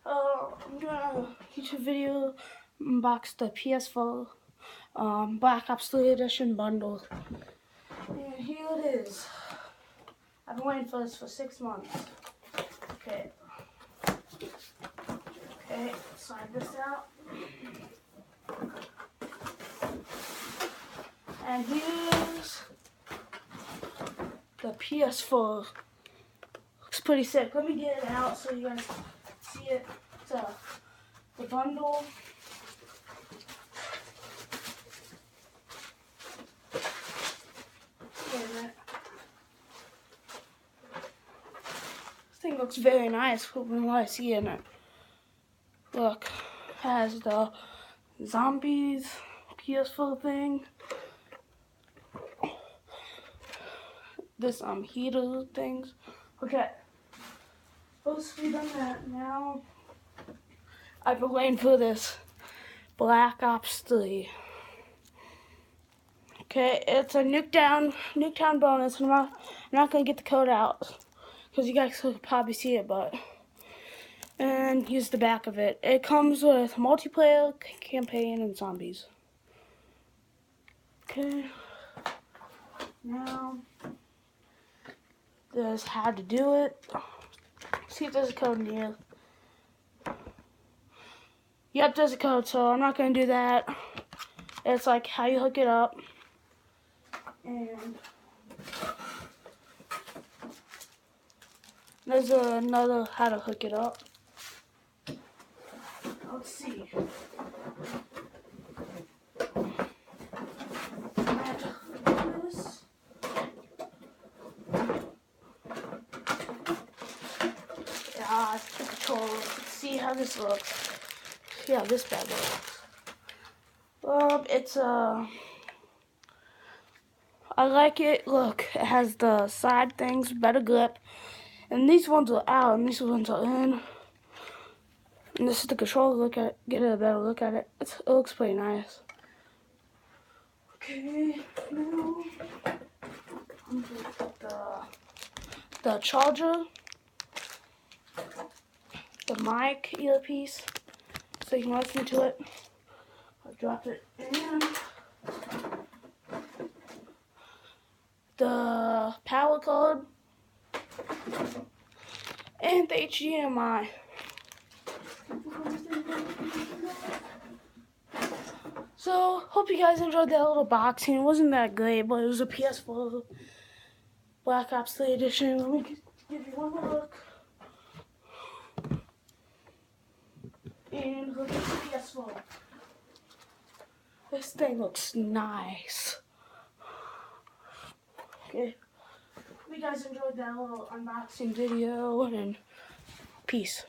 I'm doing a YouTube video unbox the PS4 Black Ops 3 Edition bundle. And here it is. I've been waiting for this for 6 months. Okay, slide this out. And here's the PS4. Looks pretty sick. Let me get it out so you guys see it. It's the bundle. Wait a minute. This thing looks very nice from what I see in it. Look, has the zombies PS4 thing. This heater things. Okay. Supposed to be done that now. I've been waiting for this Black Ops 3. Okay, it's a Nuketown bonus. I'm not gonna get the code out because you guys could probably see it, and here's the back of it. It comes with multiplayer, campaign, and zombies. Okay. Now there's how to do it. See if there's a code in here. Yep, there's a code, so I'm not gonna do that. It's like how you hook it up. And there's another how to hook it up. Let's see. Yeah, the controller. Let's see how this looks. See how this bad looks. It's I like it. Look, it has the side things, better grip. And these ones are out and these ones are in. And this is the controller. Look at it, get a better look at it. It looks pretty nice. Okay, now I'm gonna put the charger, the mic earpiece, so you can listen to it. I'll drop it in. The power cord and the HDMI. So, hope you guys enjoyed that little boxing. It wasn't that great, but it was a PS4 Black Ops 3 edition. Let me give you one more look. And look at the PS4. This thing looks nice. Okay, hope you guys enjoyed that little unboxing video, and peace.